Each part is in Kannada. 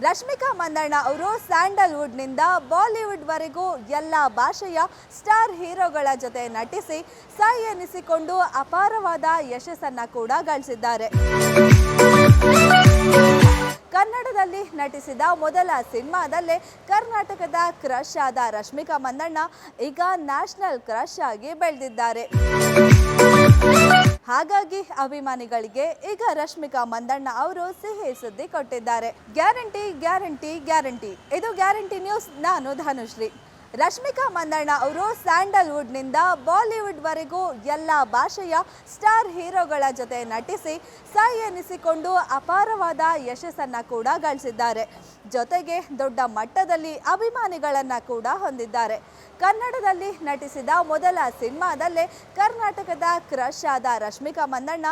ರಶ್ಮಿಕಾ ಮಂದಣ್ಣ ಅವರು ಸ್ಯಾಂಡಲ್ವುಡ್ನಿಂದ ಬಾಲಿವುಡ್ವರೆಗೂ ಎಲ್ಲ ಭಾಷೆಯ ಸ್ಟಾರ್ ಹೀರೋಗಳ ಜೊತೆ ನಟಿಸಿ ಸೈ ಎನಿಸಿಕೊಂಡು ಅಪಾರವಾದ ಯಶಸ್ಸನ್ನು ಕೂಡ ಗಳಿಸಿದ್ದಾರೆ. ಕನ್ನಡದಲ್ಲಿ ನಟಿಸಿದ ಮೊದಲ ಸಿನಿಮಾದಲ್ಲೇ ಕರ್ನಾಟಕದ ಕ್ರಶ್ ಆದ ರಶ್ಮಿಕಾ ಮಂದಣ್ಣ ಈಗ ನ್ಯಾಷನಲ್ ಕ್ರಶ್ ಆಗಿ ಬೆಳೆದಿದ್ದಾರೆ. ಹಾಗಾಗಿ ಅಭಿಮಾನಿಗಳಿಗೆ ಈಗ ರಶ್ಮಿಕಾ ಮಂದಣ್ಣ ಅವರು ಸಿಹಿ ಸುದ್ದಿ ಕೊಟ್ಟಿದ್ದಾರೆ. Guarantee guarantee guarantee. ಇದು ಗ್ಯಾರಂಟಿ ನ್ಯೂಸ್. ನಾನು ಧನುಶ್ರೀ. ರಶ್ಮಿಕಾ ಮಂದಣ್ಣ ಅವರು ಸ್ಯಾಂಡಲ್ವುಡ್ನಿಂದ ಬಾಲಿವುಡ್ವರೆಗೂ ಎಲ್ಲ ಭಾಷೆಯ ಸ್ಟಾರ್ ಹೀರೋಗಳ ಜೊತೆ ನಟಿಸಿ ಸೈ ಎನಿಸಿಕೊಂಡು ಅಪಾರವಾದ ಯಶಸ್ಸನ್ನು ಕೂಡ ಗಳಿಸಿದ್ದಾರೆ. ಜೊತೆಗೆ ದೊಡ್ಡ ಮಟ್ಟದಲ್ಲಿ ಅಭಿಮಾನಿಗಳನ್ನು ಕೂಡ ಹೊಂದಿದ್ದಾರೆ. ಕನ್ನಡದಲ್ಲಿ ನಟಿಸಿದ ಮೊದಲ ಸಿನಿಮಾದಲ್ಲೇ ಕರ್ನಾಟಕದ ಕ್ರಶ್ ಆದ ರಶ್ಮಿಕಾ ಮಂದಣ್ಣ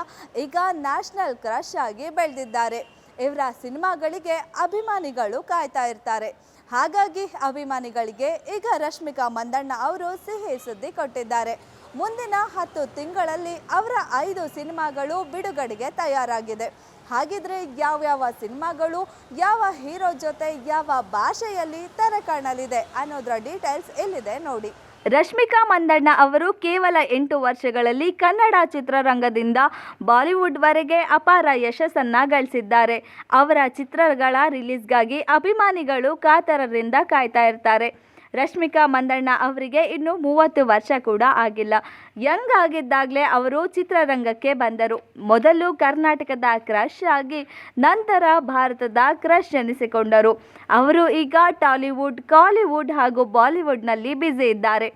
ಈಗ ನ್ಯಾಷನಲ್ ಕ್ರಶ್ ಆಗಿ ಬೆಳೆದಿದ್ದಾರೆ. ಇವರ ಸಿನಿಮಾಗಳಿಗೆ ಅಭಿಮಾನಿಗಳು ಕಾಯ್ತಾ ಇರ್ತಾರೆ. ಹಾಗಾಗಿ ಅಭಿಮಾನಿಗಳಿಗೆ ಈಗ ರಶ್ಮಿಕಾ ಮಂದಣ್ಣ ಅವರು ಸಿಹಿ ಸುದ್ದಿ ಕೊಟ್ಟಿದ್ದಾರೆ. ಮುಂದಿನ 10 ತಿಂಗಳಲ್ಲಿ ಅವರ 5 ಸಿನಿಮಾಗಳು ಬಿಡುಗಡೆಗೆ ತಯಾರಾಗಿದೆ. ಹಾಗಿದ್ರೆ ಯಾವ್ಯಾವ ಸಿನಿಮಾಗಳು ಯಾವ ಹೀರೋ ಜೊತೆ ಯಾವ ಭಾಷೆಯಲ್ಲಿ ತೆರೆ ಕಾಣಲಿದೆ ಅನ್ನೋದರ ಡೀಟೇಲ್ಸ್ ಇಲ್ಲಿದೆ ನೋಡಿ. ರಶ್ಮಿಕಾ ಮಂದಣ್ಣ ಅವರು ಕೇವಲ 8 ವರ್ಷಗಳಲ್ಲಿ ಕನ್ನಡ ಚಿತ್ರರಂಗದಿಂದ ಬಾಲಿವುಡ್ವರೆಗೆ ಅಪಾರ ಯಶಸ್ಸನ್ನು ಗಳಿಸಿದ್ದಾರೆ. ಅವರ ಚಿತ್ರಗಳ ರಿಲೀಸ್ಗಾಗಿ ಅಭಿಮಾನಿಗಳು ಕಾತರದಿಂದ ಕಾಯ್ತಾ ಇರ್ತಾರೆ. ರಶ್ಮಿಕಾ ಮಂದಣ್ಣ ಅವರಿಗೆ ಇನ್ನು 30 ವರ್ಷ ಕೂಡ ಆಗಿಲ್ಲ. ಯಂಗ್ ಆಗಿದ್ದಾಗಲೇ ಅವರು ಚಿತ್ರರಂಗಕ್ಕೆ ಬಂದರು. ಮೊದಲು ಕರ್ನಾಟಕದ ಕ್ರಶ್ ಆಗಿ ನಂತರ ಭಾರತದ ಕ್ರಶ್ ಎನಿಸಿಕೊಂಡರು. ಅವರು ಈಗ ಟಾಲಿವುಡ್, ಕಾಲಿವುಡ್ ಹಾಗೂ ಬಾಲಿವುಡ್ನಲ್ಲಿ ಬ್ಯುಸಿ ಇದ್ದಾರೆ.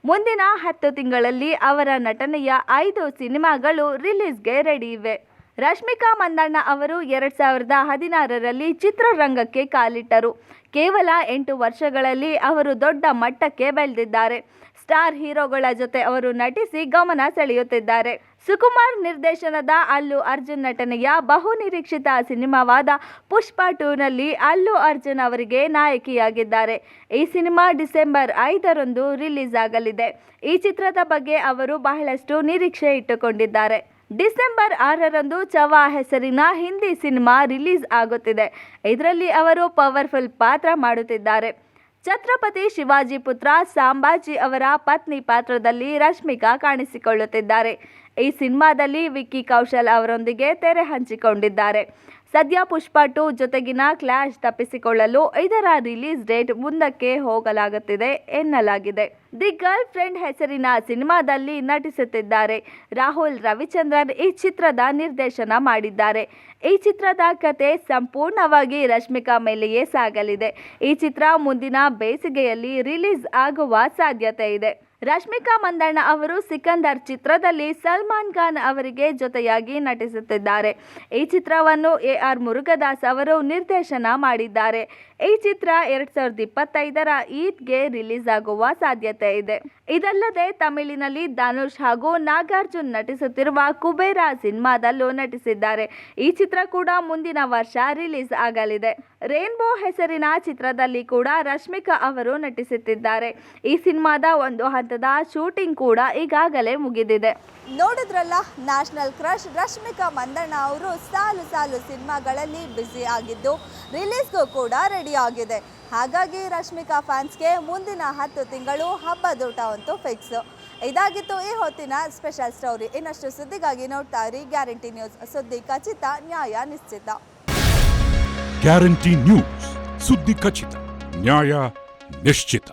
ಮುಂದಿನ 10 ತಿಂಗಳಲ್ಲಿ ಅವರ ನಟನೆಯ 5 ಸಿನಿಮಾಗಳು ರಿಲೀಸ್ಗೆ ರೆಡಿ ಇವೆ. ರಶ್ಮಿಕಾ ಮಂದಣ್ಣ ಅವರು 2016ರಲ್ಲಿ ಚಿತ್ರರಂಗಕ್ಕೆ ಕಾಲಿಟ್ಟರು. ಕೇವಲ 8 ವರ್ಷಗಳಲ್ಲಿ ಅವರು ದೊಡ್ಡ ಮಟ್ಟಕ್ಕೆ ಬೆಳೆದಿದ್ದಾರೆ. ಸ್ಟಾರ್ ಹೀರೋಗಳ ಜೊತೆ ಅವರು ನಟಿಸಿ ಗಮನ ಸೆಳೆಯುತ್ತಿದ್ದಾರೆ. ಸುಕುಮಾರ್ ನಿರ್ದೇಶನದ ಅಲ್ಲು ಅರ್ಜುನ್ ನಟನೆಯ ಬಹುನಿರೀಕ್ಷಿತ ಸಿನಿಮಾವಾದ ಪುಷ್ಪ 2ನಲ್ಲಿ ಅಲ್ಲು ಅರ್ಜುನ್ ಅವರಿಗೆ ನಾಯಕಿಯಾಗಿದ್ದಾರೆ. ಈ ಸಿನಿಮಾ ಡಿಸೆಂಬರ್ 5ರಂದು ರಿಲೀಸ್ ಆಗಲಿದೆ. ಈ ಚಿತ್ರದ ಬಗ್ಗೆ ಅವರು ಬಹಳಷ್ಟು ನಿರೀಕ್ಷೆ ಇಟ್ಟುಕೊಂಡಿದ್ದಾರೆ. ಡಿಸೆಂಬರ್ 6ರಂದು ಚವಾ ಹೆಸರಿನ ಹಿಂದಿ ಸಿನಿಮಾ ರಿಲೀಸ್ ಆಗುತ್ತಿದೆ. ಇದರಲ್ಲಿ ಅವರು ಪವರ್ಫುಲ್ ಪಾತ್ರ ಮಾಡುತ್ತಿದ್ದಾರೆ. ಛತ್ರಪತಿ ಶಿವಾಜಿ ಪುತ್ರ ಸಾಂಬಾಜಿ ಅವರ ಪತ್ನಿ ಪಾತ್ರದಲ್ಲಿ ರಶ್ಮಿಕಾ ಕಾಣಿಸಿಕೊಳ್ಳುತ್ತಿದ್ದಾರೆ. ಈ ಸಿನಿಮಾದಲ್ಲಿ ವಿಕ್ಕಿ ಕೌಶಲ್ ಅವರೊಂದಿಗೆ ತೆರೆ ಹಂಚಿಕೊಂಡಿದ್ದಾರೆ. ಸದ್ಯ ಪುಷ್ಪ 2 ಜೊತೆಗಿನ ಕ್ಲಾಶ್ ತಪ್ಪಿಸಿಕೊಳ್ಳಲು ಇದರ ರಿಲೀಸ್ ಡೇಟ್ ಮುಂದಕ್ಕೆ ಹೋಗಲಾಗುತ್ತಿದೆ ಎನ್ನಲಾಗಿದೆ. ದಿ ಗರ್ಲ್ ಫ್ರೆಂಡ್ ಹೆಸರಿನ ಸಿನಿಮಾದಲ್ಲಿ ನಟಿಸುತ್ತಿದ್ದಾರೆ. ರಾಹುಲ್ ರವಿಚಂದ್ರನ್ ಈ ಚಿತ್ರದ ನಿರ್ದೇಶನ ಮಾಡಿದ್ದಾರೆ. ಈ ಚಿತ್ರದ ಕತೆ ಸಂಪೂರ್ಣವಾಗಿ ರಶ್ಮಿಕಾ ಮೇಲೆಯೇ ಸಾಗಲಿದೆ. ಈ ಚಿತ್ರ ಮುಂದಿನ ಬೇಸಿಗೆಯಲ್ಲಿ ರಿಲೀಸ್ ಆಗುವ ಸಾಧ್ಯತೆ ಇದೆ. ರಶ್ಮಿಕಾ ಮಂದಣ್ಣ ಅವರು ಸಿಕಂದರ್ ಚಿತ್ರದಲ್ಲಿ ಸಲ್ಮಾನ್ ಖಾನ್ ಅವರಿಗೆ ಜೊತೆಯಾಗಿ ನಟಿಸುತ್ತಿದ್ದಾರೆ. ಈ ಚಿತ್ರವನ್ನು AR ಮುರುಗದಾಸ್ ಅವರು ನಿರ್ದೇಶನ ಮಾಡಿದ್ದಾರೆ. ಈ ಚಿತ್ರ 2025ರ ಈದ್ಗೆ ರಿಲೀಸ್ ಆಗುವ ಸಾಧ್ಯತೆ ಇದೆ. ಇದಲ್ಲದೆ ತಮಿಳಿನಲ್ಲಿ ಧನುಷ್ ಹಾಗೂ ನಾಗಾರ್ಜುನ್ ನಟಿಸುತ್ತಿರುವ ಕುಬೇರ ಸಿನಿಮಾದಲ್ಲೂ ನಟಿಸಿದ್ದಾರೆ. ಈ ಚಿತ್ರ ಕೂಡ ಮುಂದಿನ ವರ್ಷ ರಿಲೀಸ್ ಆಗಲಿದೆ. ರೇನ್ಬೋ ಹೆಸರಿನ ಚಿತ್ರದಲ್ಲಿ ಕೂಡ ರಶ್ಮಿಕಾ ಅವರು ನಟಿಸುತ್ತಿದ್ದಾರೆ. ಈ ಸಿನಿಮಾದ ಒಂದು ಹಂತದ ಶೂಟಿಂಗ್ ಕೂಡ ಈಗಾಗಲೇ ಮುಗಿದಿದೆ. ನೋಡಿದ್ರಲ್ಲ, ನ್ಯಾಷನಲ್ ಕ್ರಶ್ ರಶ್ಮಿಕಾ ಮಂದಣ್ಣ ಅವರು ಸಾಲು ಸಾಲು ಸಿನಿಮಾಗಳಲ್ಲಿ ಬ್ಯುಸಿ ಆಗಿದ್ದು ರಿಲೀಸ್ಗೂ ಕೂಡ ರೆಡಿ ಆಗಿದೆ. ಹಾಗಾಗಿ ರಶ್ಮಿಕಾ ಫ್ಯಾನ್ಸ್ಗೆ ಮುಂದಿನ 10 ತಿಂಗಳು ಹಬ್ಬದೂಟ ಅಂತೂ ಫಿಕ್ಸ್. ಇದಾಗಿತ್ತು ಈ ಹೊತ್ತಿನ ಸ್ಪೆಷಲ್ ಸ್ಟೋರಿ. ಇನ್ನಷ್ಟು ಸುದ್ದಿಗಾಗಿ ನೋಡ್ತಾ ಇರಿ ಗ್ಯಾರಂಟಿ ನ್ಯೂಸ್. ಸುದ್ದಿ ಖಚಿತ, ನ್ಯಾಯ ನಿಶ್ಚಿತ. ಗ್ಯಾರಂಟಿ ನ್ಯೂಸ್, ಸುದ್ದಿ ಖಚಿತ, ನ್ಯಾಯ ನಿಶ್ಚಿತ.